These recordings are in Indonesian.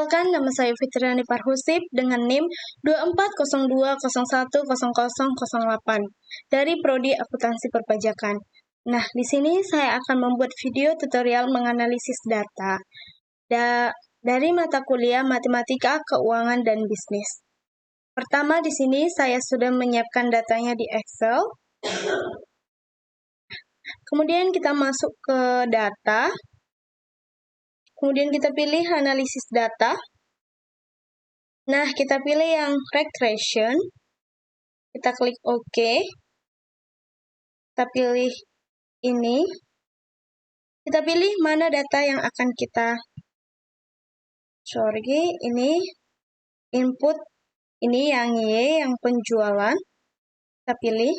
Perkenalkan, nama saya Fitriani Parhusip dengan NIM 2402010008 dari Prodi Akuntansi Perpajakan. Nah, di sini saya akan membuat video tutorial menganalisis data dari mata kuliah Matematika, Keuangan, dan Bisnis. Pertama, di sini saya sudah menyiapkan datanya di Excel. Kemudian kita masuk ke data. Kemudian kita pilih analisis data. Nah, kita pilih yang regression. Kita klik OK. Kita pilih ini. Kita pilih mana data yang akan kita ini input. Ini yang Y, yang penjualan. Kita pilih.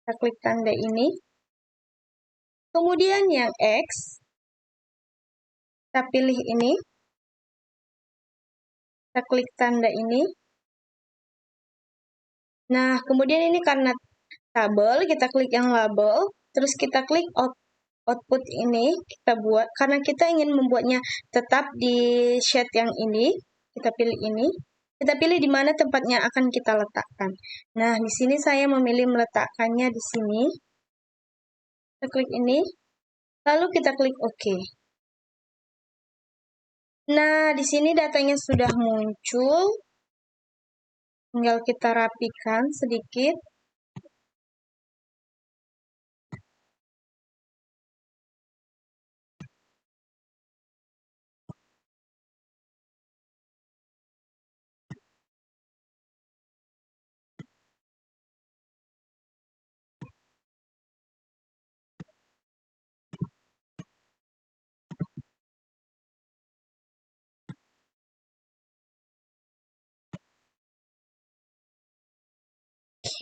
Kita klik tanda ini. Kemudian yang X. Kita pilih ini. Kita klik tanda ini. Nah, kemudian ini karena tabel, kita klik yang label. Terus kita klik output ini, kita buat. Karena kita ingin membuatnya tetap di sheet yang ini. Kita pilih ini. Kita pilih di mana tempatnya akan kita letakkan. Nah, di sini saya memilih meletakkannya di sini. Kita klik ini. Lalu kita klik OK. Nah, di sini datanya sudah muncul. Tinggal kita rapikan sedikit.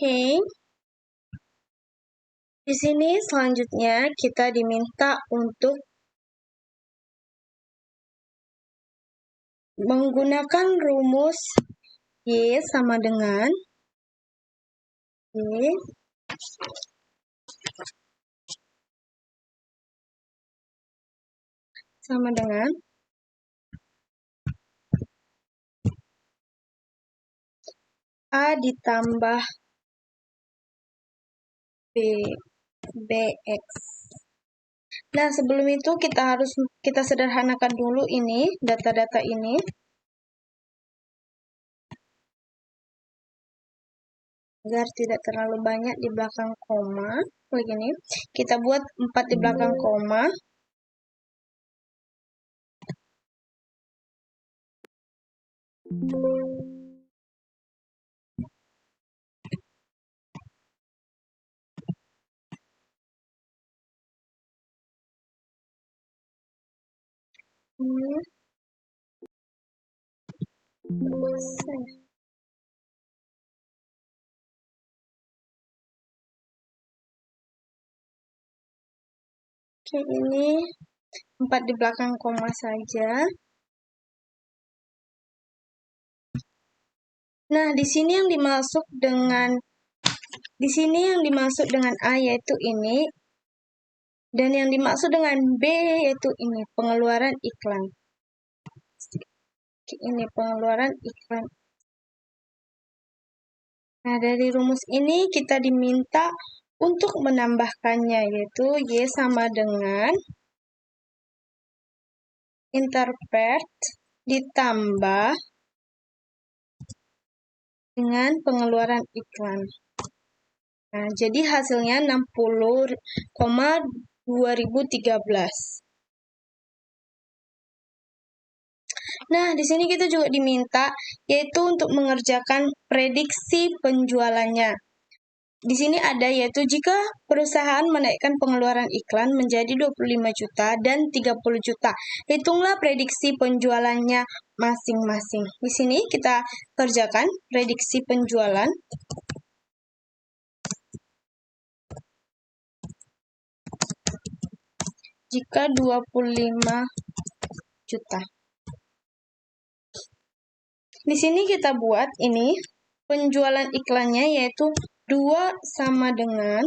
Oke. Di sini selanjutnya kita diminta untuk menggunakan rumus Y sama dengan Y sama dengan A ditambah BX. Nah, sebelum itu kita sederhanakan dulu ini, data-data ini. Agar tidak terlalu banyak di belakang koma. Begini, kita buat 4 di belakang koma. Oke, ini 4 di belakang koma saja. Nah, di sini yang dimaksud dengan A yaitu ini, dan yang dimaksud dengan B yaitu ini, pengeluaran iklan. Ini pengeluaran iklan. Nah, dari rumus ini kita diminta untuk menambahkannya, yaitu Y sama dengan interpret ditambah dengan pengeluaran iklan. Nah, jadi hasilnya 60,2013. Nah, di sini kita juga diminta yaitu untuk mengerjakan prediksi penjualannya. Di sini ada yaitu jika perusahaan menaikkan pengeluaran iklan menjadi 25 juta dan 30 juta. Hitunglah prediksi penjualannya masing-masing. Di sini kita kerjakan prediksi penjualan. Jika 25 juta. Di sini kita buat ini penjualan iklannya yaitu 2 sama dengan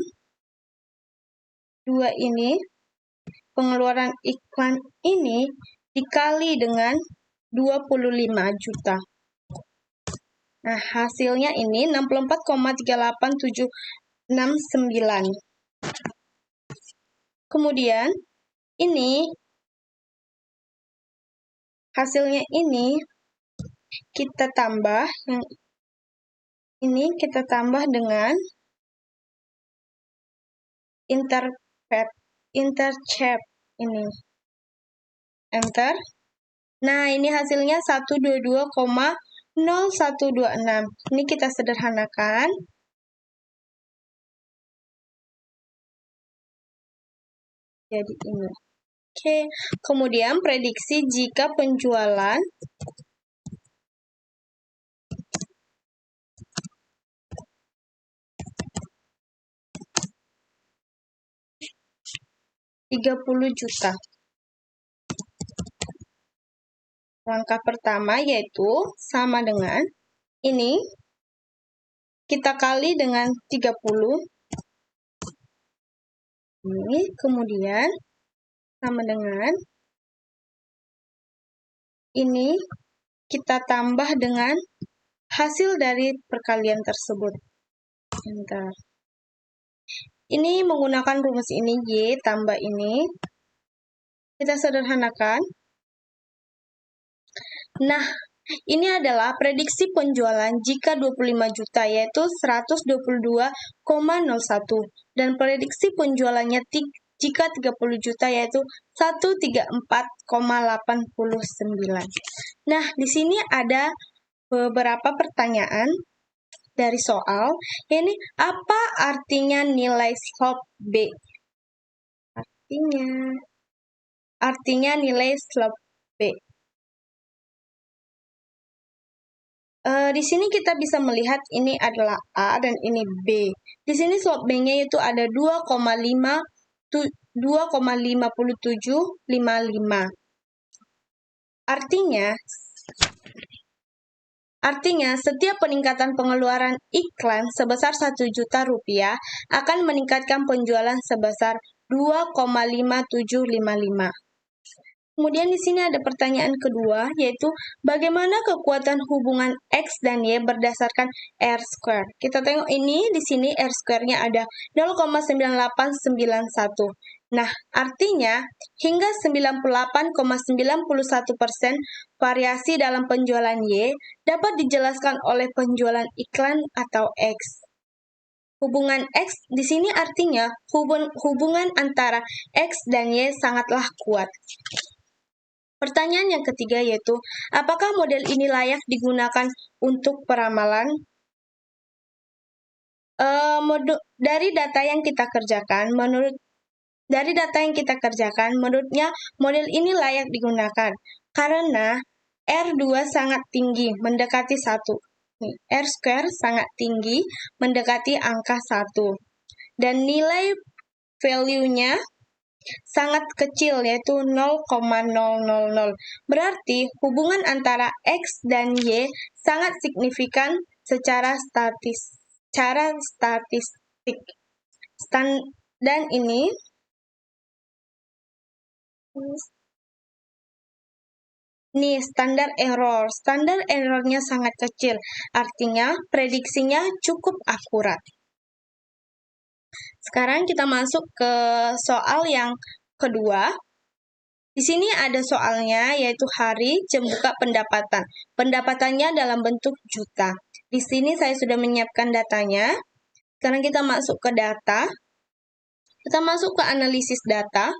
2 ini. Pengeluaran iklan ini dikali dengan 25 juta. Nah, hasilnya ini 64,38769. Kemudian, ini hasilnya ini kita tambah, yang ini kita tambah dengan intercept ini. Enter. Nah, ini hasilnya 122,0126. Ini kita sederhanakan. Jadi ini. Oke, kemudian prediksi jika penjualan Rp30 juta. Langkah pertama yaitu sama dengan ini kita kali dengan 30. Ini kemudian sama dengan ini kita tambah dengan hasil dari perkalian tersebut. Enter. Ini menggunakan rumus ini Y tambah ini. Kita sederhanakan. Nah, ini adalah prediksi penjualan jika 25 juta yaitu 122,01 dan prediksi penjualannya jika 30 juta yaitu 134,89. Nah, di sini ada beberapa pertanyaan dari soal. Ini apa artinya nilai slope B? Artinya nilai slope B. Di sini kita bisa melihat ini adalah A dan ini B. Di sini slope B-nya itu ada 2,5755. Artinya setiap peningkatan pengeluaran iklan sebesar 1 juta rupiah akan meningkatkan penjualan sebesar 2,5755. Kemudian di sini ada pertanyaan kedua, yaitu bagaimana kekuatan hubungan X dan Y berdasarkan R square. Kita tengok ini, di sini R square-nya ada 0,9891. Nah, artinya hingga 98,91% variasi dalam penjualan Y dapat dijelaskan oleh penjualan iklan atau X. Hubungan X di sini artinya hubungan antara X dan Y sangatlah kuat. Pertanyaan yang ketiga yaitu, apakah model ini layak digunakan untuk peramalan? Dari data yang kita kerjakan, menurutnya model ini layak digunakan karena R2 sangat tinggi, mendekati 1. R square sangat tinggi, mendekati angka 1. Dan nilai value-nya sangat kecil, yaitu 0,000. Berarti hubungan antara X dan Y sangat signifikan secara statistik. Dan ini standar error. Standar errornya sangat kecil, artinya prediksinya cukup akurat. Sekarang kita masuk ke soal yang kedua. Di sini ada soalnya, yaitu hari jam buka pendapatan. Pendapatannya dalam bentuk juta. Di sini saya sudah menyiapkan datanya. Sekarang kita masuk ke data. Kita masuk ke analisis data.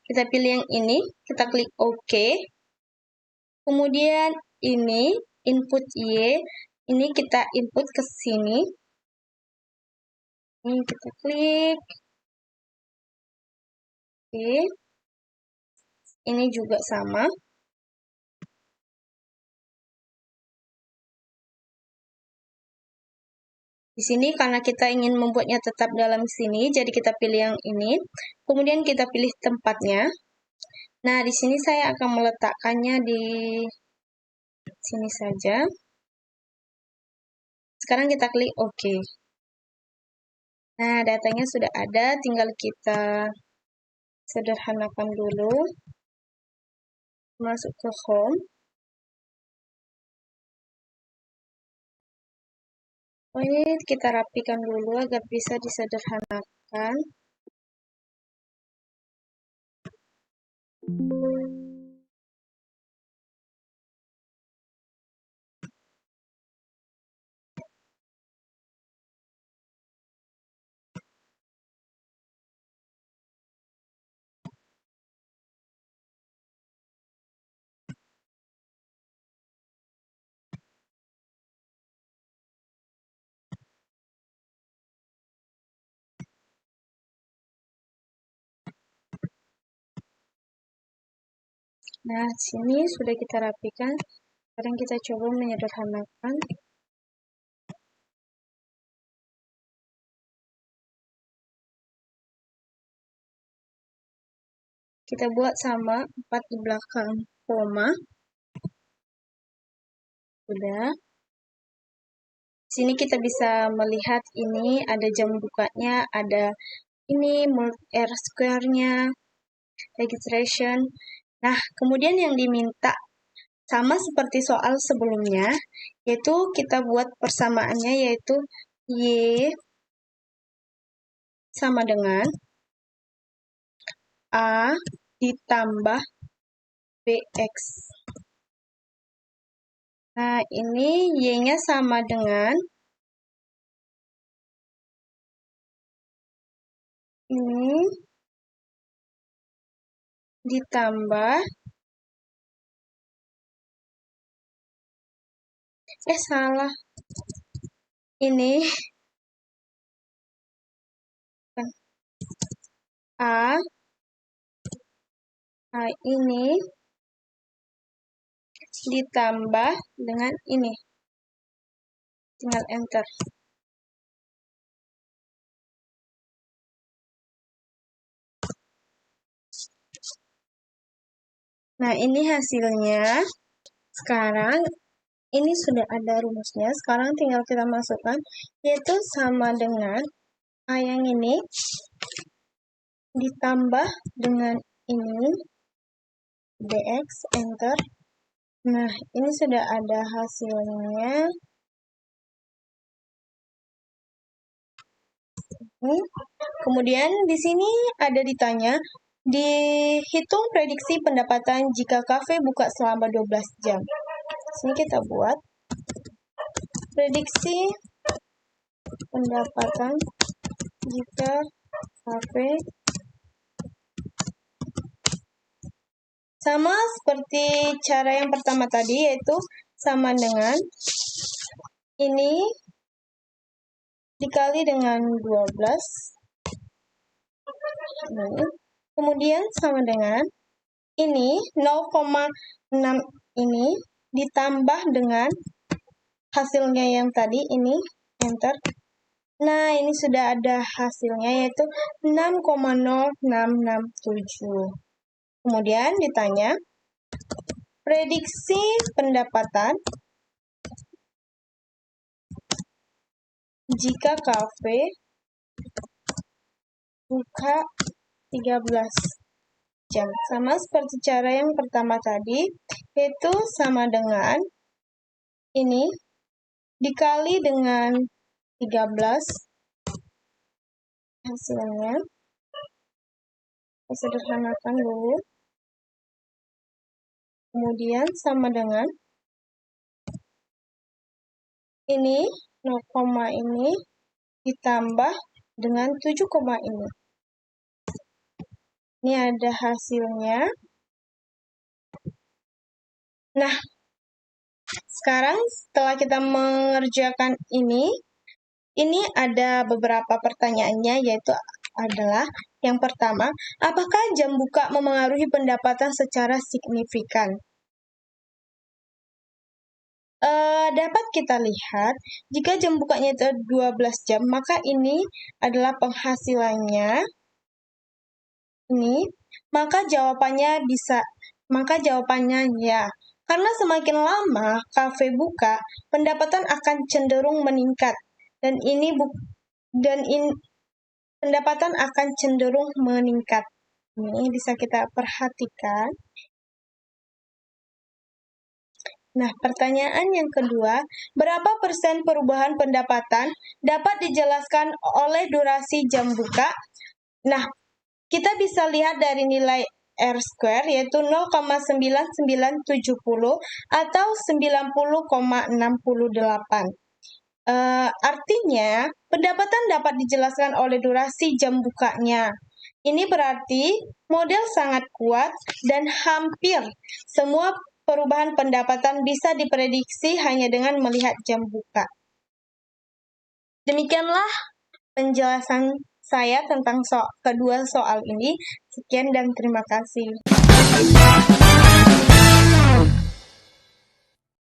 Kita pilih yang ini, kita klik OK. Kemudian ini, input Y. Ini kita input ke sini. Ini kita klik. Oke. Ini juga sama. Di sini karena kita ingin membuatnya tetap dalam sini, jadi kita pilih yang ini. Kemudian kita pilih tempatnya. Nah, di sini saya akan meletakkannya di sini saja. Sekarang kita klik OK. Nah, datanya sudah ada, tinggal kita sederhanakan dulu. Masuk ke home. Ini kita rapikan dulu agar bisa disederhanakan. Nah, sini sudah kita rapikan. Sekarang kita coba menyederhanakan. Kita buat sama 4 di belakang koma. Sudah. Sini kita bisa melihat ini ada jam bukanya, ada ini R square-nya, registration. Nah, kemudian yang diminta sama seperti soal sebelumnya, yaitu kita buat persamaannya, yaitu Y sama dengan A ditambah BX. Nah, ini Y-nya sama dengan ini ditambah salah. Ini A ini ditambah dengan ini. Tinggal enter. Nah, ini hasilnya. Sekarang ini sudah ada rumusnya. Sekarang tinggal kita masukkan, yaitu sama dengan A yang ini ditambah dengan ini dx, enter. Nah, ini sudah ada hasilnya. Kemudian di sini ada ditanya, dihitung prediksi pendapatan jika kafe buka selama 12 jam. Sini kita buat prediksi pendapatan jika kafe sama seperti cara yang pertama tadi, yaitu sama dengan ini dikali dengan 12. Kemudian sama dengan ini 0,6 ini ditambah dengan hasilnya yang tadi ini, enter. Nah, ini sudah ada hasilnya, yaitu 6,0667. Kemudian ditanya prediksi pendapatan jika kafe buka 13 jam. Sama seperti cara yang pertama tadi, yaitu sama dengan ini dikali dengan 13 hasilnya. Kita sederhanakan dulu. Kemudian sama dengan ini 0, ini ditambah dengan 7, ini. Ini ada hasilnya. Nah, sekarang setelah kita mengerjakan ini ada beberapa pertanyaannya, yaitu adalah yang pertama, apakah jam buka memengaruhi pendapatan secara signifikan? Dapat kita lihat, jika jam bukanya itu 12 jam, maka ini adalah penghasilannya. Ini, maka jawabannya ya. Karena semakin lama kafe buka, pendapatan akan cenderung meningkat. Pendapatan akan cenderung meningkat. Ini bisa kita perhatikan. Nah, pertanyaan yang kedua, berapa persen perubahan pendapatan dapat dijelaskan oleh durasi jam buka? Nah, kita bisa lihat dari nilai R square yaitu 0,9970 atau 90,68. Artinya, pendapatan dapat dijelaskan oleh durasi jam bukanya. Ini berarti model sangat kuat dan hampir semua perubahan pendapatan bisa diprediksi hanya dengan melihat jam buka. Demikianlah penjelasan saya tentang kedua soal ini. Sekian dan terima kasih.